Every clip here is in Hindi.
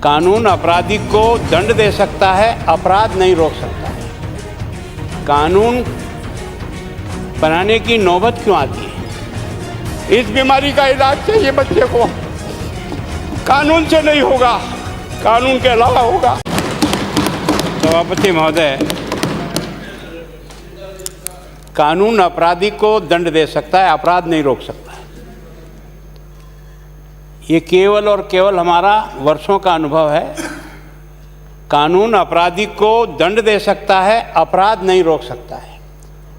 कानून अपराधी को दंड दे सकता है, अपराध नहीं रोक सकता है। कानून बनाने की नौबत क्यों आती है? इस बीमारी का इलाज चाहिए बच्चे को, कानून से नहीं होगा, कानून के अलावा होगा। सभापति महोदय, कानून अपराधी को दंड दे सकता है, अपराध नहीं रोक सकता है। ये केवल और केवल हमारा वर्षों का अनुभव है। कानून अपराधी को दंड दे सकता है, अपराध नहीं रोक सकता है।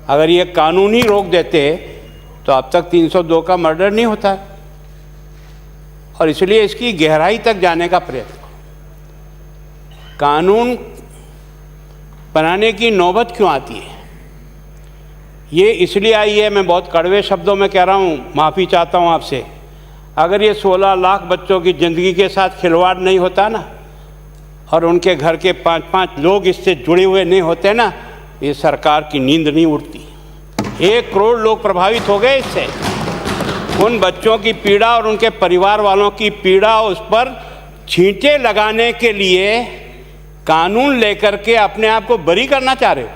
अगर ये कानून ही रोक देते तो अब तक 302 का मर्डर नहीं होता, और इसलिए इसकी गहराई तक जाने का प्रयत्न। कानून बनाने की नौबत क्यों आती है? ये इसलिए आई है, मैं बहुत कड़वे शब्दों में कह रहा हूँ, माफ़ी चाहता हूँ आपसे। अगर ये 16 लाख बच्चों की ज़िंदगी के साथ खिलवाड़ नहीं होता ना, और उनके घर के 5-5 लोग इससे जुड़े हुए नहीं होते ना, ये सरकार की नींद नहीं उठती। 1 करोड़ लोग प्रभावित हो गए इससे। उन बच्चों की पीड़ा और उनके परिवार वालों की पीड़ा, उस पर छींटे लगाने के लिए कानून लेकर के अपने आप को बरी करना चाह रहे हो।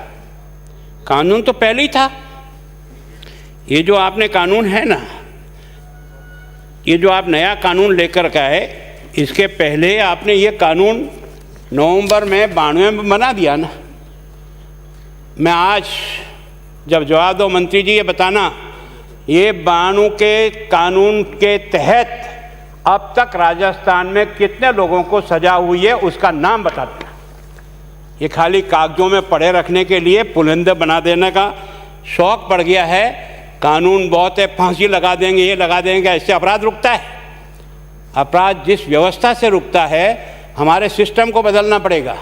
कानून तो पहले ही था। ये जो आपने कानून है ना, ये जो आप नया कानून लेकर के आए, इसके पहले आपने ये कानून नवंबर में 92 में बना दिया ना। मैं आज जब जवाब दो मंत्री जी, ये बताना, ये 92 के कानून के तहत अब तक राजस्थान में कितने लोगों को सजा हुई है, उसका नाम बता देना। ये खाली कागजों में पड़े रखने के लिए पुलिंदा बना देने का शौक पड़ गया है। कानून बहुत है, फांसी लगा देंगे, ये लगा देंगे, इससे अपराध रुकता है? अपराध जिस व्यवस्था से रुकता है, हमारे सिस्टम को बदलना पड़ेगा।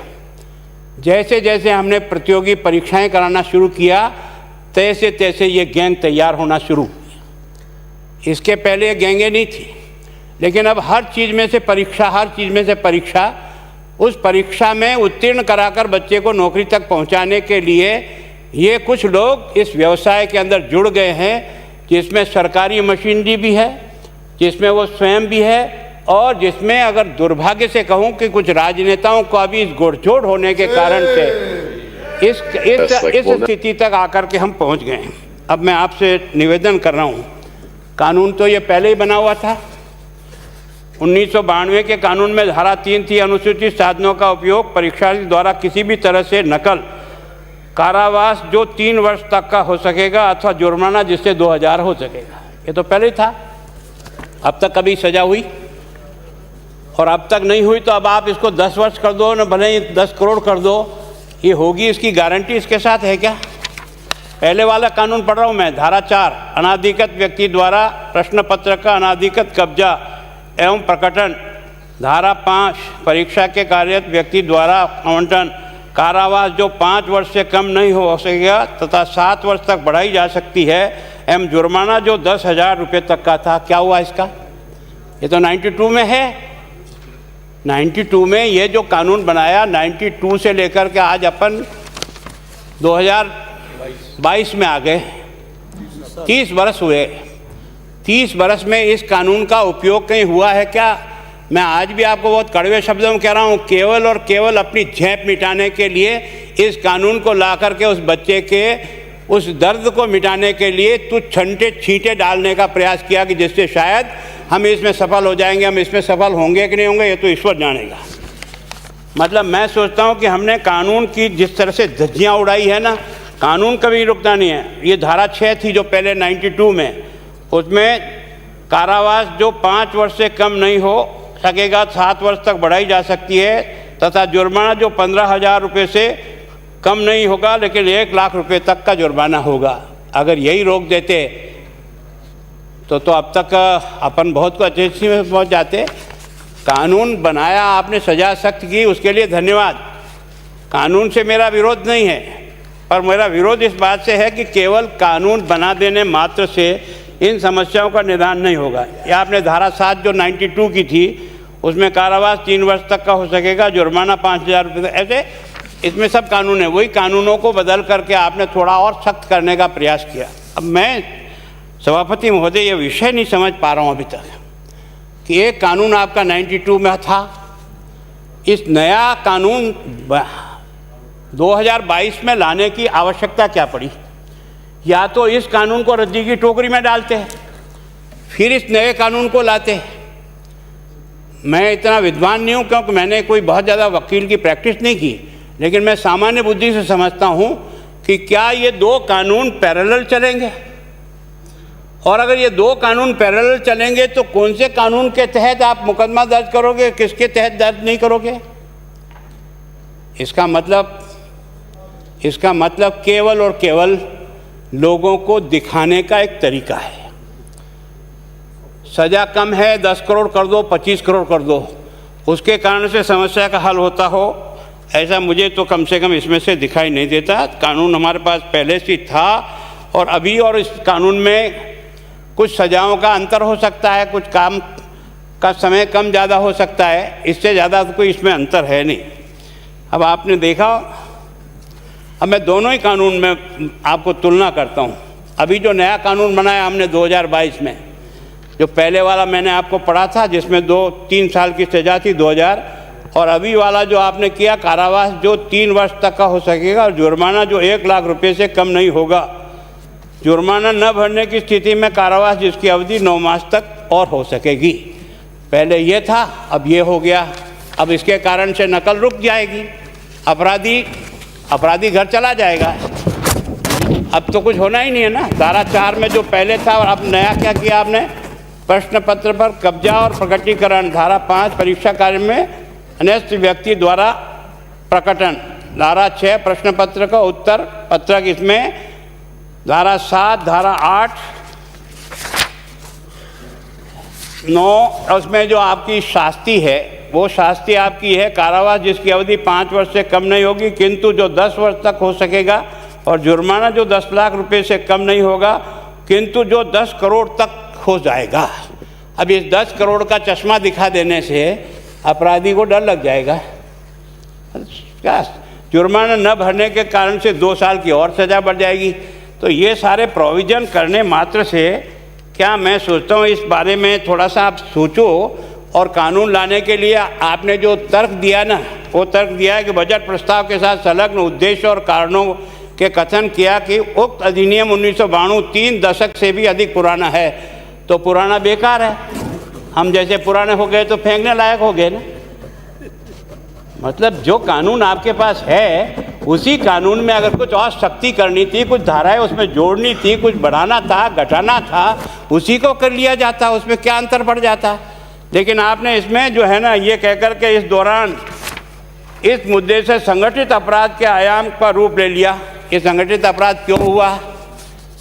जैसे जैसे हमने प्रतियोगी परीक्षाएं कराना शुरू किया, तैसे तैसे ये गैंग तैयार होना शुरू हुई। इसके पहले ये गैंगें नहीं थी, लेकिन अब हर चीज़ में से परीक्षा, हर चीज़ में से परीक्षा। उस परीक्षा में उत्तीर्ण कराकर बच्चे को नौकरी तक पहुंचाने के लिए ये कुछ लोग इस व्यवसाय के अंदर जुड़ गए हैं, जिसमें सरकारी मशीनरी भी है, जिसमें वो स्वयं भी है, और जिसमें अगर दुर्भाग्य से कहूँ कि कुछ राजनेताओं का भी इस गोड़चोड़ होने के कारण से इस स्थिति तक आकर के हम पहुंच गए हैं। अब मैं आपसे निवेदन कर रहा हूँ, कानून तो ये पहले ही बना हुआ था। 1992 के कानून में धारा 3 थी, अनुसूचित साधनों का उपयोग परीक्षार्थी द्वारा किसी भी तरह से नकल, कारावास जो 3 वर्ष तक का हो सकेगा, अथवा जुर्माना जिससे 2000 हो सकेगा। ये तो पहले ही था। अब तक कभी सजा हुई? और अब तक नहीं हुई तो अब आप इसको 10 वर्ष कर दो, न भले ही 10 करोड़ कर दो, ये होगी, इसकी गारंटी इसके साथ है क्या? पहले वाला कानून पढ़ रहा हूँ मैं, धारा 4, अनाधिकृत व्यक्ति द्वारा प्रश्न पत्र का अनाधिकृत कब्जा एवं प्रकटन। धारा 5, परीक्षा के कार्यरत व्यक्ति द्वारा आवंटन, कारावास जो 5 वर्ष से कम नहीं हो सकेगा तथा 7 वर्ष तक बढ़ाई जा सकती है, एवं जुर्माना जो 10,000 रुपये तक का था। क्या हुआ इसका? ये तो 92 में है। 92 में ये जो कानून बनाया, 92 से लेकर के आज अपन 2022 में आ गए, 30 बरस हुए। 30 बरस में इस कानून का उपयोग कहीं हुआ है क्या? मैं आज भी आपको बहुत कड़वे शब्दों में कह रहा हूँ, केवल और केवल अपनी झेप मिटाने के लिए इस कानून को ला करके उस बच्चे के उस दर्द को मिटाने के लिए तुच्छ छींटे डालने का प्रयास किया, कि जिससे शायद हम इसमें सफल हो जाएंगे। हम इसमें सफल होंगे कि नहीं होंगे, ये तो ईश्वर जानेगा। मतलब मैं सोचता हूँ कि हमने कानून की जिस तरह से धज्जियाँ उड़ाई है ना, कानून कभी रुकता नहीं है। ये धारा 6 थी जो पहले 92 में, उसमें कारावास जो 5 वर्ष से कम नहीं हो सकेगा, 7 वर्ष तक बढ़ाई जा सकती है, तथा जुर्माना जो 15,000 रुपये से कम नहीं होगा, लेकिन 1 लाख रुपये तक का जुर्माना होगा। अगर यही रोक देते तो अब तक अपन बहुत को अच्छी स्थिति में पहुँच जाते। कानून बनाया आपने, सजा सख्त की, उसके लिए धन्यवाद। कानून से मेरा विरोध नहीं है, पर मेरा विरोध इस बात से है कि केवल कानून बना देने मात्र से इन समस्याओं का निदान नहीं होगा। या आपने धारा 7 जो 92 की थी, उसमें कारावास 3 वर्ष तक का हो सकेगा, जुर्माना 5,000 रुपये तक, ऐसे इसमें सब कानून है। वही कानूनों को बदल करके आपने थोड़ा और सख्त करने का प्रयास किया। अब मैं सभापति महोदय ये विषय नहीं समझ पा रहा हूँ अभी तक कि एक कानून आपका 92 में था, इस नया कानून 2022 में लाने की आवश्यकता क्या पड़ी? या तो इस कानून को रद्दी की टोकरी में डालते हैं, फिर इस नए कानून को लाते। मैं इतना विद्वान नहीं हूँ क्योंकि मैंने कोई बहुत ज़्यादा वकील की प्रैक्टिस नहीं की, लेकिन मैं सामान्य बुद्धि से समझता हूँ कि क्या ये दो कानून पैरेलल चलेंगे, और अगर ये दो कानून पैरेलल चलेंगे तो कौन से कानून के तहत आप मुकदमा दर्ज करोगे, किसके तहत दर्ज नहीं करोगे? इसका मतलब केवल और केवल लोगों को दिखाने का एक तरीका है। सज़ा कम है, 10 करोड़ कर दो, 25 करोड़ कर दो, उसके कारण से समस्या का हल होता हो, ऐसा मुझे तो कम से कम इसमें से दिखाई नहीं देता। कानून हमारे पास पहले से था, और अभी और इस कानून में कुछ सजाओं का अंतर हो सकता है, कुछ काम का समय कम ज़्यादा हो सकता है, इससे ज़्यादा तो कोई इसमें अंतर है नहीं। अब आपने देखा, अब मैं दोनों ही कानून में आपको तुलना करता हूँ। अभी जो नया कानून बनाया हमने 2022 में, जो पहले वाला मैंने आपको पढ़ा था जिसमें 2-3 साल की सज़ा थी 2000, और अभी वाला जो आपने किया कारावास जो 3 वर्ष तक का हो सकेगा, और जुर्माना जो 1 लाख रुपये से कम नहीं होगा। जुर्माना न भरने की स्थिति में कारावास जिसकी अवधि 9 मास तक और हो सकेगी। पहले ये था, अब ये हो गया। अब इसके कारण से नकल रुक जाएगी, अपराधी घर चला जाएगा। अब तो कुछ होना ही नहीं है ना। धारा 4 में जो पहले था, और अब नया क्या किया आपने? प्रश्न पत्र पर कब्जा और प्रकटीकरण। धारा 5 परीक्षा कार्य में अनस्त व्यक्ति द्वारा प्रकटन। धारा 6 प्रश्न पत्र का उत्तर पत्रक। इसमें धारा 7, धारा 8, 9, उसमें जो आपकी शास्ति है, वो शास्ति आपकी है कारावास जिसकी अवधि 5 वर्ष से कम नहीं होगी, किंतु जो 10 वर्ष तक हो सकेगा, और जुर्माना जो 10 लाख रुपए से कम नहीं होगा, किंतु जो 10 करोड़ तक हो जाएगा। अब इस 10 करोड़ का चश्मा दिखा देने से अपराधी को डर लग जाएगा। क्या जुर्माना न भरने के कारण से 2 साल की और सज़ा बढ़ जाएगी। तो ये सारे प्रोविज़न करने मात्र से क्या, मैं सोचता हूँ इस बारे में थोड़ा सा आप सोचो। और कानून लाने के लिए आपने जो तर्क दिया ना, वो तर्क दिया है कि बजट प्रस्ताव के साथ संलग्न उद्देश्य और कारणों के कथन किया कि उक्त अधिनियम 1992 3 दशक से भी अधिक पुराना है। तो पुराना बेकार है, हम जैसे पुराने हो गए तो फेंकने लायक हो गए ना। मतलब जो कानून आपके पास है, उसी कानून में अगर कुछ और सख्ती करनी थी, कुछ धाराएं उसमें जोड़नी थी, कुछ बढ़ाना था, घटाना था, उसी को कर लिया जाता, उसमें क्या अंतर पड़ जाता। लेकिन आपने इसमें जो है ना, ये कहकर के इस दौरान इस मुद्दे से संगठित अपराध के आयाम का रूप ले लिया। ये संगठित अपराध क्यों हुआ?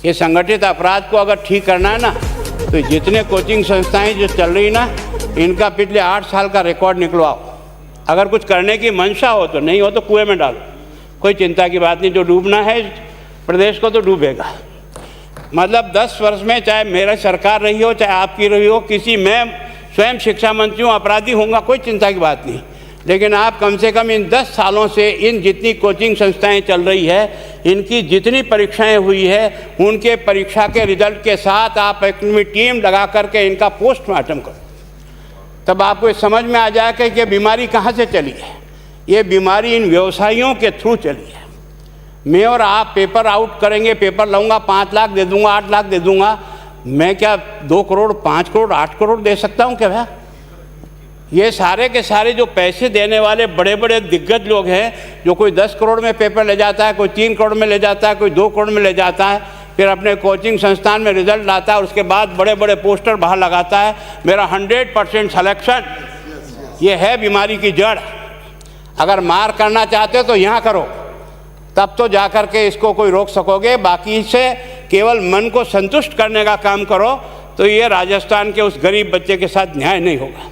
ये संगठित अपराध को अगर ठीक करना है ना, तो जितने कोचिंग संस्थाएं जो चल रही ना, इनका पिछले 8 साल का रिकॉर्ड निकलवाओ। अगर कुछ करने की मंशा हो तो, नहीं हो तो कुएं में डालो, कोई चिंता की बात नहीं। जो डूबना है प्रदेश को तो डूबेगा। मतलब 10 वर्ष में, चाहे मेरा सरकार रही हो, चाहे आपकी रही हो, किसी में स्वयं शिक्षा मंत्री हूँ, अपराधी होऊंगा, कोई चिंता की बात नहीं। लेकिन आप कम से कम इन 10 सालों से इन जितनी कोचिंग संस्थाएं चल रही है, इनकी जितनी परीक्षाएं हुई है, उनके परीक्षा के रिजल्ट के साथ आप एक टीम लगा करके इनका पोस्टमार्टम करो, तब आपको समझ में आ जाएगा कि ये बीमारी कहाँ से चली है। ये बीमारी इन व्यवसायियों के थ्रू चली है। मैं और आप पेपर आउट करेंगे, पेपर लाऊंगा, 5 लाख दे दूंगा, 8 लाख दे दूंगा। मैं क्या 2 करोड़, 5 करोड़, 8 करोड़ दे सकता हूँ क्या? भैया ये सारे के सारे जो पैसे देने वाले बड़े बड़े दिग्गज लोग हैं, जो कोई 10 करोड़ में पेपर ले जाता है, कोई 3 करोड़ में ले जाता है, कोई 2 करोड़ में ले जाता है, फिर अपने कोचिंग संस्थान में रिजल्ट लाता है, और उसके बाद बड़े बड़े पोस्टर बाहर लगाता है, मेरा 100% सिलेक्शन। ये है बीमारी की जड़। अगर मार करना चाहते हो तो यहाँ करो, तब तो जा कर के इसको कोई रोक सकोगे। बाकी से केवल मन को संतुष्ट करने का काम करो तो ये राजस्थान के उस गरीब बच्चे के साथ न्याय नहीं होगा,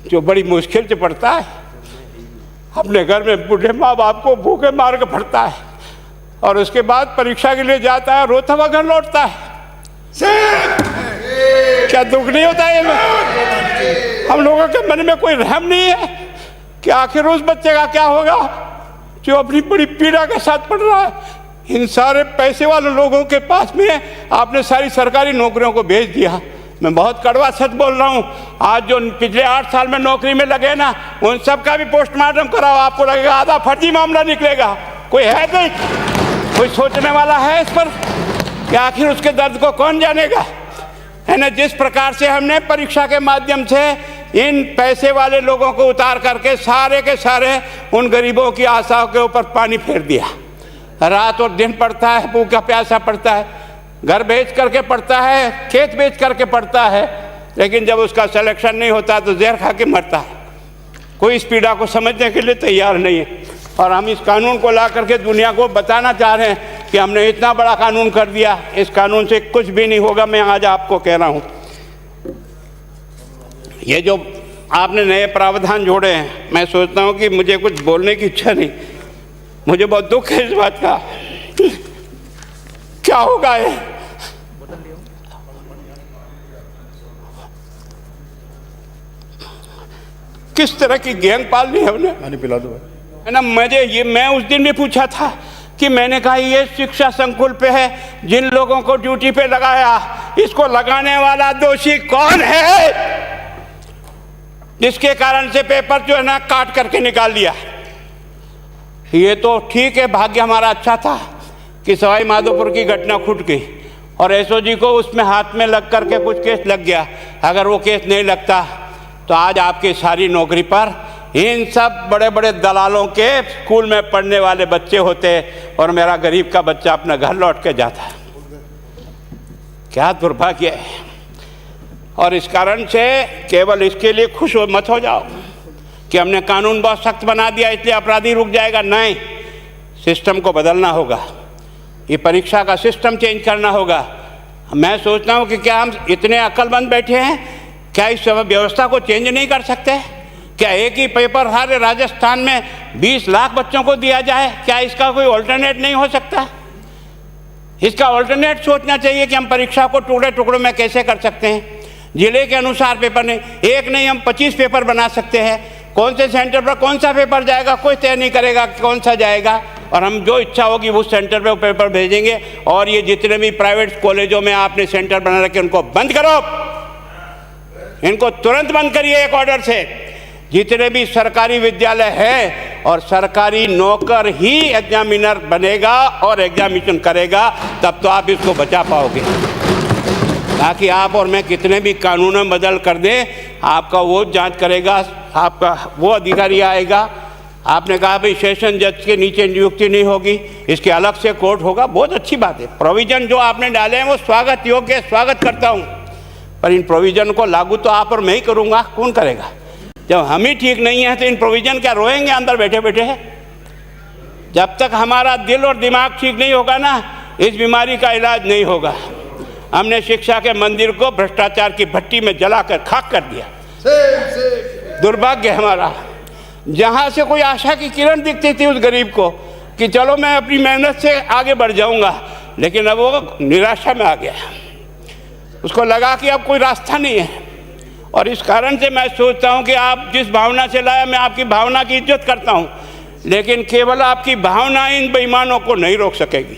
जो बड़ी मुश्किल से पढ़ता है, अपने घर में बूढ़े माँ बाप को भूखे मार के पढ़ता है, और उसके बाद परीक्षा के लिए जाता है, रोता हुआ घर लौटता है। क्या दुख नहीं होता है? हम लोगों के मन में कोई रहम नहीं है कि आखिर उस बच्चे का क्या होगा जो अपनी बड़ी पीड़ा के साथ पढ़ रहा है। इन सारे पैसे वाले लोगों के पास में आपने सारी सरकारी नौकरियों को भेज दिया, मैं बहुत कड़वा सच बोल रहा हूँ। आज जो पिछले 8 साल में नौकरी में लगे ना, उन सब का भी पोस्टमार्टम कराओ, आपको लगेगा आधा फर्जी मामला निकलेगा। कोई है नहीं, कोई सोचने वाला है इस पर कि आखिर उसके दर्द को कौन जानेगा, है ना। जिस प्रकार से हमने परीक्षा के माध्यम से इन पैसे वाले लोगों को उतार करके सारे के सारे उन गरीबों की आशाओं के ऊपर पानी फेर दिया। रात और दिन पढ़ता है, भूखा प्यासा पढ़ता है, घर बेच करके पढ़ता है, खेत बेच करके पढ़ता है, लेकिन जब उसका सिलेक्शन नहीं होता तो जहर खा के मरता है। कोई इस पीड़ा को समझने के लिए तैयार नहीं है। और हम इस कानून को ला करके दुनिया को बताना चाह रहे हैं कि हमने इतना बड़ा कानून कर दिया, इस कानून से कुछ भी नहीं होगा। मैं आज आपको कह रहा हूँ, ये जो आपने नए प्रावधान जोड़े हैं, मैं सोचता हूँ कि मुझे कुछ बोलने की इच्छा नहीं, मुझे बहुत दुख है इस बात का। क्या होगा ये? किस तरह की गैंग पालनी है हमने? पानी पिला दो, है ना। मैं उस दिन भी पूछा था कि मैंने कहा ये शिक्षा संकुल पे है, जिन लोगों को ड्यूटी पे लगाया, इसको लगाने वाला दोषी कौन है, जिसके कारण से पेपर जो है ना काट करके निकाल दिया। ये तो ठीक है, भाग्य हमारा अच्छा था कि सवाई माधोपुर की घटना खुट गई और एसओजी को उसमें हाथ में लग करके कुछ केस लग गया। अगर वो केस नहीं लगता तो आज आपकी सारी नौकरी पर इन सब बड़े बड़े दलालों के स्कूल में पढ़ने वाले बच्चे होते और मेरा गरीब का बच्चा अपना घर लौट के जाता। क्या दुर्भाग्य है। और इस कारण से केवल इसके लिए खुश मत हो जाओ कि हमने कानून बहुत सख्त बना दिया इसलिए अपराधी रुक जाएगा। नहीं, सिस्टम को बदलना होगा, ये परीक्षा का सिस्टम चेंज करना होगा। मैं सोचता हूँ कि क्या हम इतने अक्लमंद बैठे हैं, क्या इस व्यवस्था को चेंज नहीं कर सकते? क्या एक ही पेपर सारे राजस्थान में 20 लाख बच्चों को दिया जाए? क्या इसका कोई ऑल्टरनेट नहीं हो सकता? इसका ऑल्टरनेट सोचना चाहिए कि हम परीक्षा को टुकड़े टुकड़ों में कैसे कर सकते हैं। जिले के अनुसार पेपर नहीं, एक नहीं हम 25 पेपर बना सकते हैं। कौन से सेंटर पर कौन सा पेपर जाएगा कोई तय नहीं करेगा कौन सा जाएगा, और हम जो इच्छा होगी उस सेंटर पे वो पेपर भेजेंगे। और ये जितने भी प्राइवेट कॉलेजों में आपने सेंटर बना रखे उनको बंद करो, इनको तुरंत बंद करिए एक ऑर्डर से। जितने भी सरकारी विद्यालय है और सरकारी नौकर ही एग्जामिनर बनेगा और एग्जामिनेशन करेगा, तब तो आप इसको बचा पाओगे। ताकि आप और मैं कितने भी कानून बदल कर दें, आपका वो जांच करेगा, आपका वो अधिकारी आएगा। आपने कहा भाई सेशन जज के नीचे नियुक्ति नहीं होगी, इसके अलग से कोर्ट होगा, बहुत अच्छी बात है। प्रोविजन जो आपने डाले हैं वो स्वागत योग्य, स्वागत करता हूँ, पर इन प्रोविजन को लागू तो आप और मैं ही करूँगा, कौन करेगा? जब हम ही ठीक नहीं है तो इन प्रोविजन क्या रोएंगे अंदर बैठे बैठे? जब तक हमारा दिल और दिमाग ठीक नहीं होगा ना, इस बीमारी का इलाज नहीं होगा। हमने शिक्षा के मंदिर को भ्रष्टाचार की भट्टी में जलाकर खाक कर दिया। दुर्भाग्य हमारा, जहाँ से कोई आशा की किरण दिखती थी उस गरीब को कि चलो मैं अपनी मेहनत से आगे बढ़ जाऊँगा, लेकिन अब वो निराशा में आ गया। उसको लगा कि अब कोई रास्ता नहीं है। और इस कारण से मैं सोचता हूं कि आप जिस भावना से लाया, मैं आपकी भावना की इज्जत करता हूं, लेकिन केवल आपकी भावना इन बेईमानों को नहीं रोक सकेगी।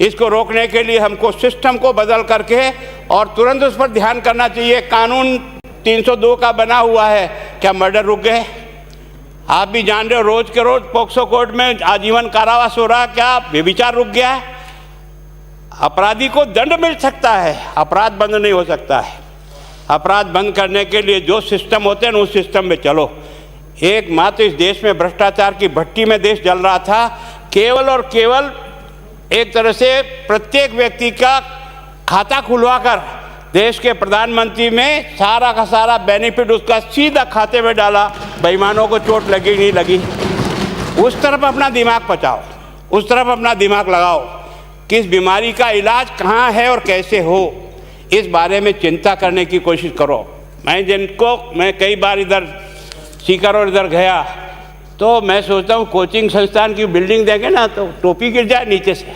इसको रोकने के लिए हमको सिस्टम को बदल करके और तुरंत उस पर ध्यान करना चाहिए। कानून 302 का बना हुआ है, क्या मर्डर रुक गए? आप भी जान रहे हो रोज के रोज पोक्सो कोर्ट में आजीवन कारावास हो रहा, क्या व्यभिचार रुक गया है? अपराधी को दंड मिल सकता है, अपराध बंद नहीं हो सकता है। अपराध बंद करने के लिए जो सिस्टम होते हैं उस सिस्टम में चलो। एकमात्र इस देश में भ्रष्टाचार की भट्टी में देश जल रहा था, केवल और केवल एक तरह से प्रत्येक व्यक्ति का खाता खुलवाकर देश के प्रधानमंत्री में सारा का सारा बेनिफिट उसका सीधा खाते में डाला। बेईमानों को चोट लगी नहीं लगी, उस तरफ अपना दिमाग बचाओ, उस तरफ अपना दिमाग लगाओ कि इस बीमारी का इलाज कहाँ है और कैसे हो, इस बारे में चिंता करने की कोशिश करो। मैं कई बार इधर सीकर और इधर गया तो मैं सोचता हूँ कोचिंग संस्थान की बिल्डिंग देंगे ना तो टोपी गिर जाए नीचे से।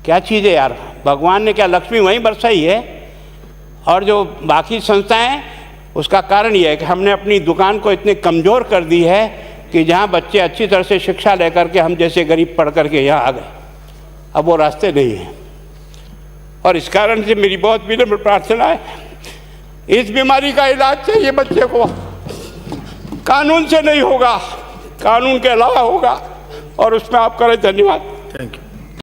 क्या चीज़ है यार, भगवान ने क्या लक्ष्मी वहीं बरसाई है। और जो बाकी संस्थाएं, उसका कारण यह है कि हमने अपनी दुकान को इतनी कमज़ोर कर दी है कि जहाँ बच्चे अच्छी तरह से शिक्षा लेकर के हम जैसे गरीब पढ़ करके यहाँ आ गए, अब वो रास्ते नहीं हैं। और इस कारण से मेरी बहुत विनम्र प्रार्थना है, इस बीमारी का इलाज चाहिए बच्चे को, कानून से नहीं होगा, कानून के अलावा होगा, और उसमें आप करें। धन्यवाद। Thank you.